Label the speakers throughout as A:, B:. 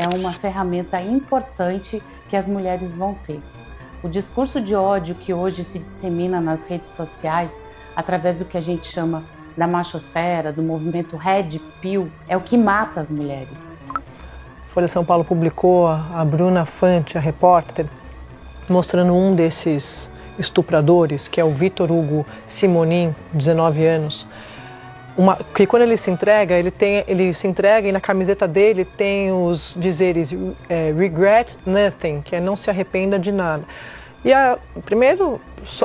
A: é uma ferramenta importante que as mulheres vão ter. O discurso de ódio que hoje se dissemina nas redes sociais, através do que a gente chama da machosfera, do movimento Red Pill, é o que mata as mulheres.
B: A Folha de São Paulo publicou a Bruna Fante, a repórter, mostrando um desses estupradores, que é o Vitor Hugo Simonin, 19 anos, que quando ele se entrega, ele se entrega e na camiseta dele tem os dizeres regret nothing, que é não se arrependa de nada. E primeiro,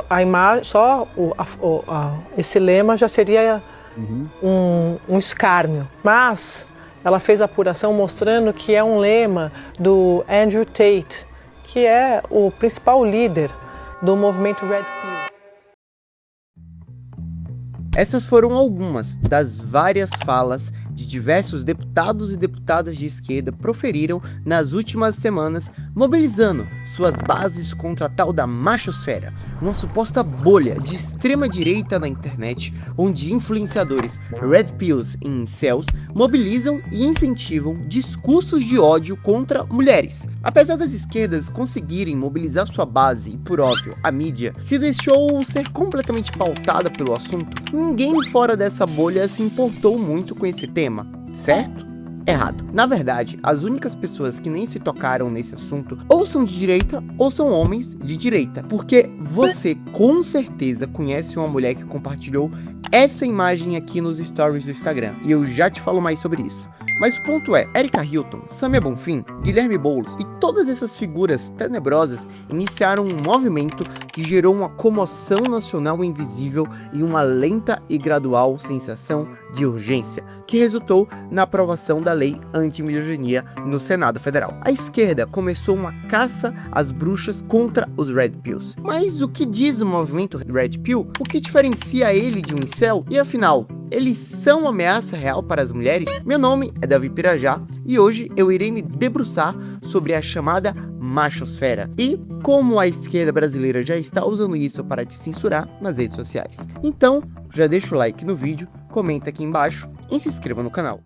B: a imagem, esse lema já seria um escárnio, mas ela fez a apuração mostrando que é um lema do Andrew Tate, que é o principal líder do movimento Red Pill.
C: Essas foram algumas das várias falas de diversos deputados e deputadas de esquerda proferiram nas últimas semanas, mobilizando suas bases contra a tal da machosfera, uma suposta bolha de extrema-direita na internet, onde influenciadores Red Pills e incels mobilizam e incentivam discursos de ódio contra mulheres. Apesar das esquerdas conseguirem mobilizar sua base e, por óbvio, a mídia se deixou ser completamente pautada pelo assunto, ninguém fora dessa bolha se importou muito com esse tema. Certo? Errado. Na verdade, as únicas pessoas que nem se tocaram nesse assunto ou são de direita ou são homens de direita. Porque você com certeza conhece uma mulher que compartilhou essa imagem aqui nos stories do Instagram. E eu já te falo mais sobre isso. Mas o ponto é, Erika Hilton, Samia Bonfim, Guilherme Boulos e todas essas figuras tenebrosas iniciaram um movimento que gerou uma comoção nacional invisível e uma lenta e gradual sensação de urgência, que resultou na aprovação da lei anti-misoginia no Senado Federal. A esquerda começou uma caça às bruxas contra os Red Pills. Mas o que diz o movimento Red Pill? O que diferencia ele de um incel? E afinal, eles são uma ameaça real para as mulheres? Meu nome é Davi Pirajá e hoje eu irei me debruçar sobre a chamada machosfera e como a esquerda brasileira já está usando isso para te censurar nas redes sociais. Então, já deixa o like no vídeo, comenta aqui embaixo e se inscreva no canal.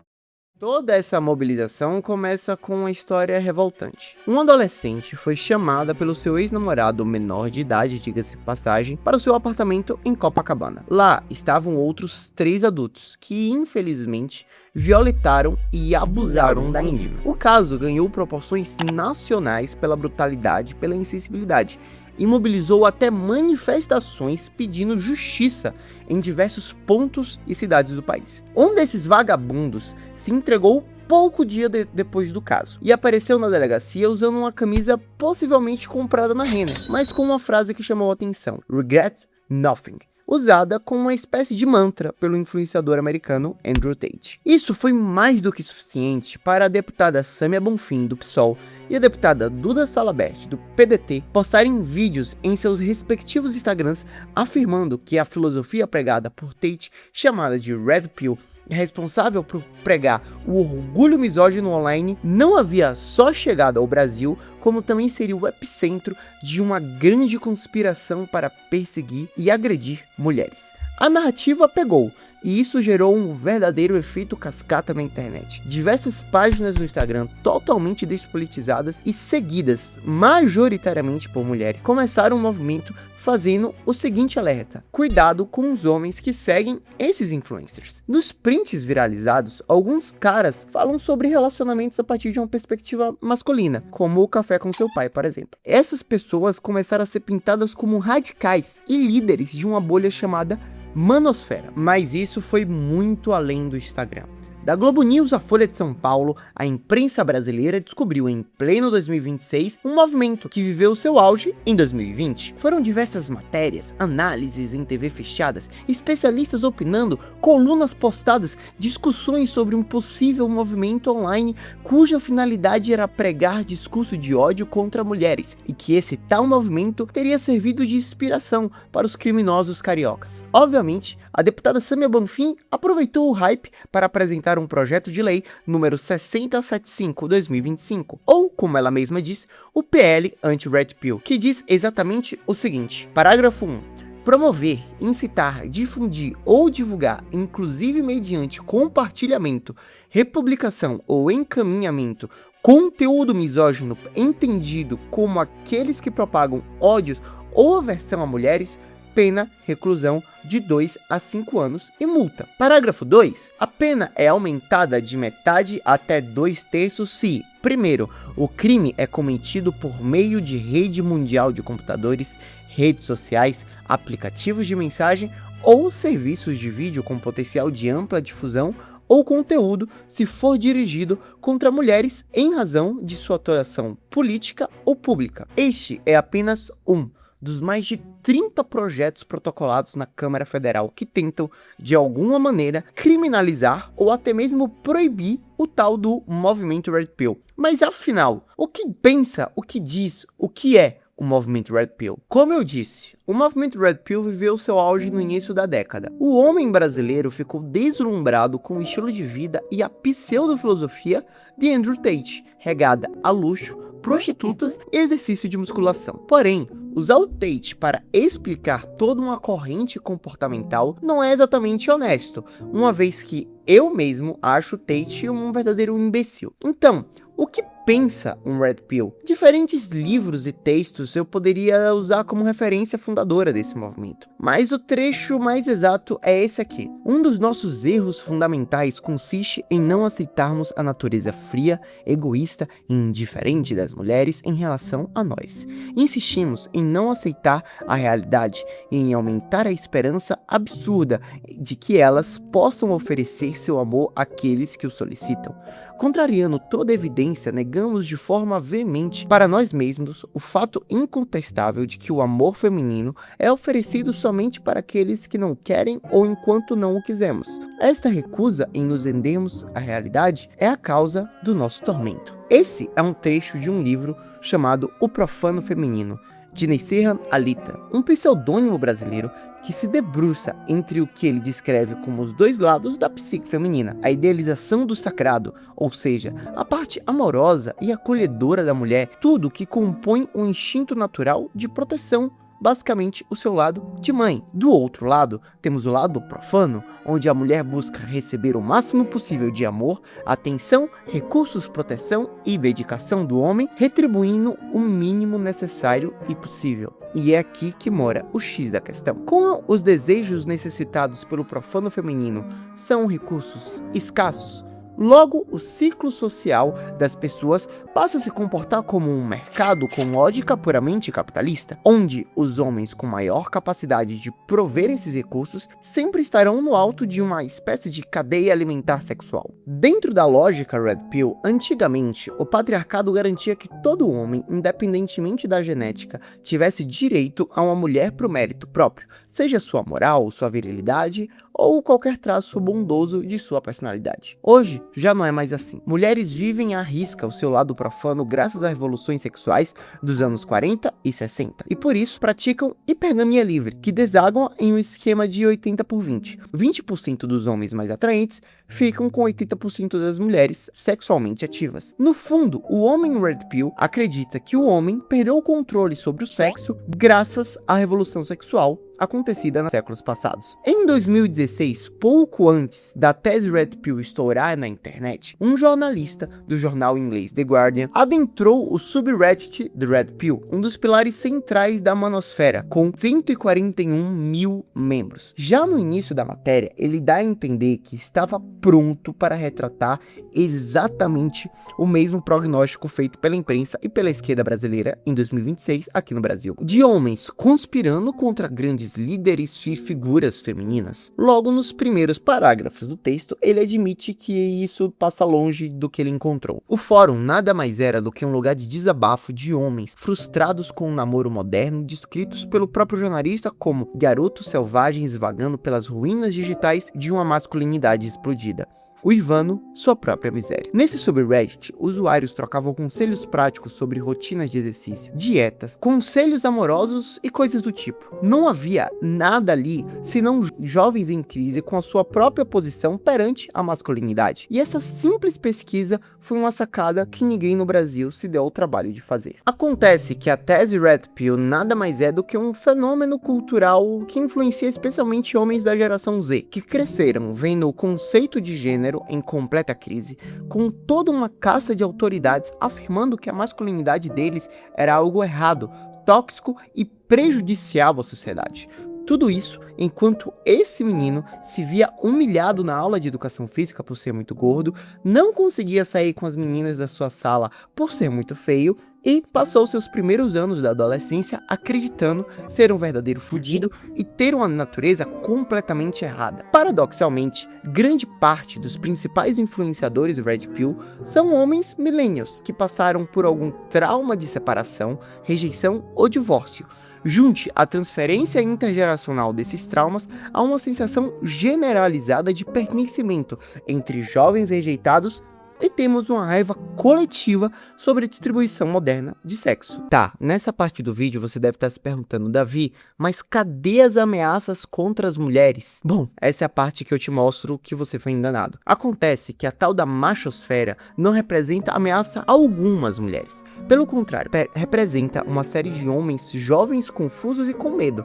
C: Toda essa mobilização começa com uma história revoltante. Um adolescente foi chamada pelo seu ex-namorado menor de idade, diga-se de passagem, para o seu apartamento em Copacabana. Lá estavam outros 3 adultos que, infelizmente, violentaram e abusaram da menina. O caso ganhou proporções nacionais pela brutalidade e pela insensibilidade, e mobilizou até manifestações pedindo justiça em diversos pontos e cidades do país. Um desses vagabundos se entregou pouco dia depois do caso e apareceu na delegacia usando uma camisa possivelmente comprada na Renner, mas com uma frase que chamou a atenção: regret nothing, usada como uma espécie de mantra pelo influenciador americano Andrew Tate. Isso foi mais do que suficiente para a deputada Samia Bonfim, do PSOL, e a deputada Duda Salabert, do PDT, postarem vídeos em seus respectivos Instagrams afirmando que a filosofia pregada por Tate, chamada de Red Pill, responsável por pregar o orgulho misógino online, não havia só chegado ao Brasil, como também seria o epicentro de uma grande conspiração para perseguir e agredir mulheres. A narrativa pegou, e isso gerou um verdadeiro efeito cascata na internet. Diversas páginas no Instagram totalmente despolitizadas e seguidas majoritariamente por mulheres começaram um movimento fazendo o seguinte alerta: cuidado com os homens que seguem esses influencers. Nos prints viralizados, alguns caras falam sobre relacionamentos a partir de uma perspectiva masculina, como o café com seu pai, por exemplo. Essas pessoas começaram a ser pintadas como radicais e líderes de uma bolha chamada manosfera. Mas isso foi muito além do Instagram. Da Globo News à Folha de São Paulo, a imprensa brasileira descobriu em pleno 2026 um movimento que viveu seu auge em 2020. Foram diversas matérias, análises em TV fechadas, especialistas opinando, colunas postadas, discussões sobre um possível movimento online cuja finalidade era pregar discurso de ódio contra mulheres e que esse tal movimento teria servido de inspiração para os criminosos cariocas. Obviamente, a deputada Samia Bonfim aproveitou o hype para apresentar um projeto de lei número 6075/2025, ou, como ela mesma diz, o PL Anti-Red Pill, que diz exatamente o seguinte: parágrafo 1. Promover, incitar, difundir ou divulgar, inclusive mediante compartilhamento, republicação ou encaminhamento conteúdo misógino entendido como aqueles que propagam ódios ou aversão a mulheres, pena reclusão de 2 a 5 anos e multa. Parágrafo 2. A pena é aumentada de metade até 2/3 se, primeiro, o crime é cometido por meio de rede mundial de computadores, redes sociais, aplicativos de mensagem ou serviços de vídeo com potencial de ampla difusão, ou conteúdo se for dirigido contra mulheres em razão de sua atuação política ou pública. Este é apenas um dos mais de 30 projetos protocolados na Câmara Federal que tentam, de alguma maneira, criminalizar ou até mesmo proibir o tal do movimento Red Pill. Mas afinal, o que pensa, o que diz, o que é o movimento Red Pill? Como eu disse, o movimento Red Pill viveu seu auge no início da década. O homem brasileiro ficou deslumbrado com o estilo de vida e a pseudo-filosofia de Andrew Tate, regada a luxo, prostitutas e exercício de musculação. Porém, usar o Tate para explicar toda uma corrente comportamental não é exatamente honesto, uma vez que eu mesmo acho o Tate um verdadeiro imbecil. Então, o que pensa um Red Pill? Diferentes livros e textos eu poderia usar como referência fundadora desse movimento, mas o trecho mais exato é esse aqui. Um dos nossos erros fundamentais consiste em não aceitarmos a natureza fria, egoísta e indiferente das mulheres em relação a nós. Insistimos em não aceitar a realidade e em aumentar a esperança absurda de que elas possam oferecer seu amor àqueles que o solicitam. Contrariando toda evidência, negamos de forma veemente para nós mesmos o fato incontestável de que o amor feminino é oferecido somente para aqueles que não querem ou enquanto não o quisermos. Esta recusa em nos rendermos à realidade é a causa do nosso tormento. Esse é um trecho de um livro chamado O Profano Feminino, de Neisseran Alita, um pseudônimo brasileiro que se debruça entre o que ele descreve como os dois lados da psique feminina, a idealização do sagrado, ou seja, a parte amorosa e acolhedora da mulher, tudo que compõe um instinto natural de proteção, basicamente o seu lado de mãe. Do outro lado, temos o lado profano, onde a mulher busca receber o máximo possível de amor, atenção, recursos, proteção e dedicação do homem, retribuindo o mínimo necessário e possível. E é aqui que mora o X da questão. Como os desejos necessitados pelo profano feminino são recursos escassos, logo, o ciclo social das pessoas passa a se comportar como um mercado com lógica puramente capitalista, onde os homens com maior capacidade de prover esses recursos sempre estarão no alto de uma espécie de cadeia alimentar sexual. Dentro da lógica Red Pill, antigamente, o patriarcado garantia que todo homem, independentemente da genética, tivesse direito a uma mulher por mérito próprio, seja sua moral, sua virilidade ou qualquer traço bondoso de sua personalidade. Hoje, já não é mais assim. Mulheres vivem à risca o seu lado profano graças às revoluções sexuais dos anos 40 e 60, e por isso praticam hipergamia livre, que desagam em um esquema de 80 por 20. 20% dos homens mais atraentes ficam com 80% das mulheres sexualmente ativas. No fundo, o homem Red Pill acredita que o homem perdeu o controle sobre o sexo graças à revolução sexual acontecida nos séculos passados. Em 2016, pouco antes da tese Red Pill estourar na internet, um jornalista do jornal inglês The Guardian adentrou o subreddit The Red Pill, um dos pilares centrais da manosfera, com 141 mil membros. Já no início da matéria, ele dá a entender que estava pronto para retratar exatamente o mesmo prognóstico feito pela imprensa e pela esquerda brasileira em 2026 aqui no Brasil, de homens conspirando contra grandes líderes e figuras femininas. Logo nos primeiros parágrafos do texto, ele admite que isso passa longe do que ele encontrou. O fórum nada mais era do que um lugar de desabafo de homens frustrados com o namoro moderno, descritos pelo próprio jornalista como garotos selvagens vagando pelas ruínas digitais de uma masculinidade explodida, uivando sua própria miséria. Nesse subreddit, usuários trocavam conselhos práticos sobre rotinas de exercício, dietas, conselhos amorosos e coisas do tipo. Não havia nada ali senão jovens em crise com a sua própria posição perante a masculinidade. E essa simples pesquisa foi uma sacada que ninguém no Brasil se deu ao trabalho de fazer. Acontece que a tese Red Pill nada mais é do que um fenômeno cultural que influencia especialmente homens da geração Z, que cresceram vendo o conceito de gênero gênero em completa crise, com toda uma casta de autoridades afirmando que a masculinidade deles era algo errado, tóxico e prejudicial à sociedade. Tudo isso enquanto esse menino se via humilhado na aula de educação física por ser muito gordo, não conseguia sair com as meninas da sua sala por ser muito feio e passou seus primeiros anos da adolescência acreditando ser um verdadeiro fudido e ter uma natureza completamente errada. Paradoxalmente, grande parte dos principais influenciadores Red Pill são homens millennials que passaram por algum trauma de separação, rejeição ou divórcio. Junte a transferência intergeracional desses traumas a uma sensação generalizada de pertencimento entre jovens rejeitados e temos uma raiva coletiva sobre a distribuição moderna de sexo. Tá, nessa parte do vídeo você deve estar se perguntando, Davi, mas cadê as ameaças contra as mulheres? Bom, essa é a parte que eu te mostro que você foi enganado. Acontece que a tal da machosfera não representa ameaça a algumas mulheres. Pelo contrário, representa uma série de homens jovens, confusos e com medo,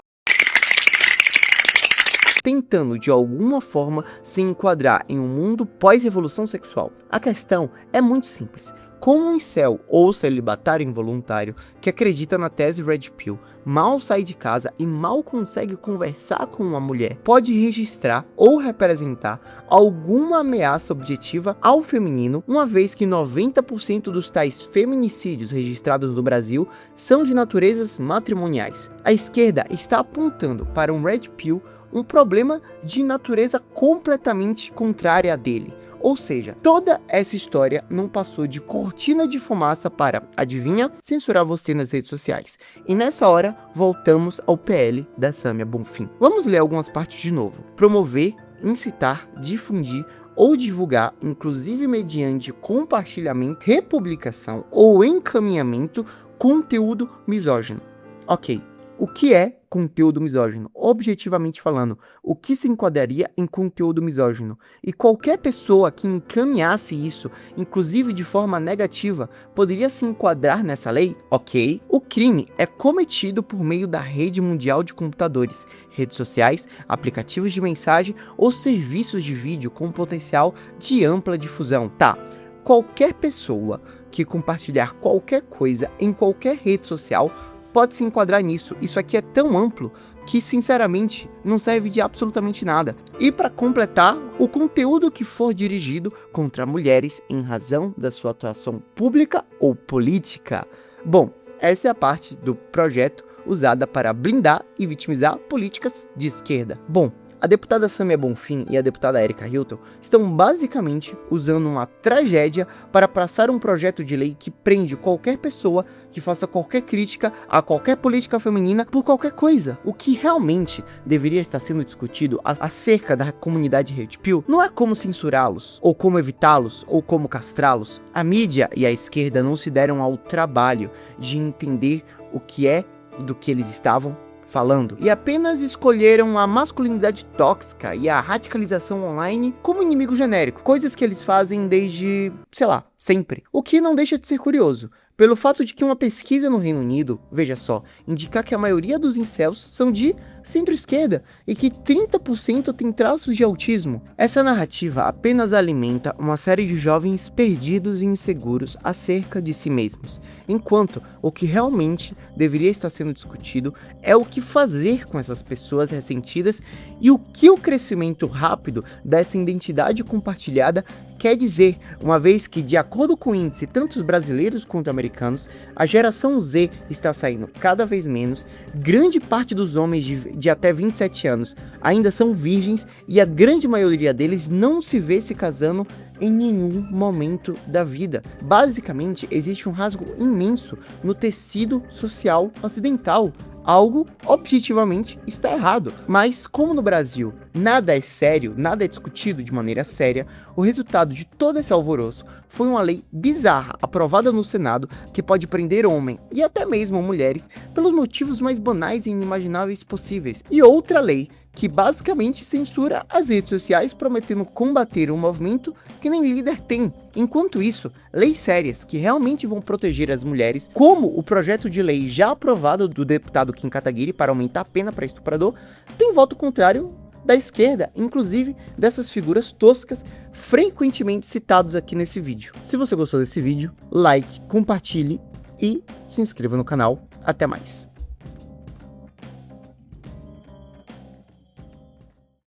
C: tentando de alguma forma se enquadrar em um mundo pós-revolução sexual. A questão é muito simples. Como um incel ou celibatário involuntário que acredita na tese Red Pill, mal sai de casa e mal consegue conversar com uma mulher, pode registrar ou representar alguma ameaça objetiva ao feminino, uma vez que 90% dos tais feminicídios registrados no Brasil são de naturezas matrimoniais. A esquerda está apontando para um Red Pill um problema de natureza completamente contrária a dele. Ou seja, toda essa história não passou de cortina de fumaça para, adivinha, censurar você nas redes sociais. E nessa hora, voltamos ao PL da Samia Bonfim. Vamos ler algumas partes de novo. Promover, incitar, difundir ou divulgar, inclusive mediante compartilhamento, republicação ou encaminhamento, conteúdo misógino. Ok. O que é conteúdo misógino? Objetivamente falando, o que se enquadraria em conteúdo misógino? E qualquer pessoa que encaminhasse isso, inclusive de forma negativa, poderia se enquadrar nessa lei? Ok. O crime é cometido por meio da rede mundial de computadores, redes sociais, aplicativos de mensagem ou serviços de vídeo com potencial de ampla difusão. Tá. Qualquer pessoa que compartilhar qualquer coisa em qualquer rede social pode se enquadrar nisso. Isso aqui é tão amplo que, sinceramente, não serve de absolutamente nada. E para completar, o conteúdo que for dirigido contra mulheres em razão da sua atuação pública ou política. Bom, essa é a parte do projeto usada para blindar e vitimizar políticas de esquerda. Bom, a deputada Samia Bonfim e a deputada Erika Hilton estão basicamente usando uma tragédia para passar um projeto de lei que prende qualquer pessoa que faça qualquer crítica a qualquer política feminina por qualquer coisa. O que realmente deveria estar sendo discutido acerca da comunidade Red Pill não é como censurá-los, ou como evitá-los, ou como castrá-los. A mídia e a esquerda não se deram ao trabalho de entender o que é do que eles estavam falando, e apenas escolheram a masculinidade tóxica e a radicalização online como inimigo genérico, coisas que eles fazem desde, sei lá, sempre. O que não deixa de ser curioso, pelo fato de que uma pesquisa no Reino Unido, veja só, indicar que a maioria dos incels são de centro-esquerda e que 30% tem traços de autismo. Essa narrativa apenas alimenta uma série de jovens perdidos e inseguros acerca de si mesmos, enquanto o que realmente deveria estar sendo discutido é o que fazer com essas pessoas ressentidas e o que o crescimento rápido dessa identidade compartilhada quer dizer, uma vez que, de acordo com o índice tanto brasileiros quanto americanos, a geração Z está saindo cada vez menos, grande parte dos homens de até 27 anos ainda são virgens e a grande maioria deles não se vê se casando em nenhum momento da vida. Basicamente, existe um rasgo imenso no tecido social ocidental. Algo objetivamente está errado. Mas como no Brasil nada é sério, nada é discutido de maneira séria, o resultado de todo esse alvoroço foi uma lei bizarra aprovada no Senado que pode prender homem e até mesmo mulheres pelos motivos mais banais e inimagináveis possíveis. E outra lei que basicamente censura as redes sociais, prometendo combater um movimento que nem líder tem. Enquanto isso, leis sérias que realmente vão proteger as mulheres, como o projeto de lei já aprovado do deputado Kim Kataguiri para aumentar a pena para estuprador, tem voto contrário da esquerda, inclusive dessas figuras toscas frequentemente citados aqui nesse vídeo. Se você gostou desse vídeo, like, compartilhe e se inscreva no canal. Até mais!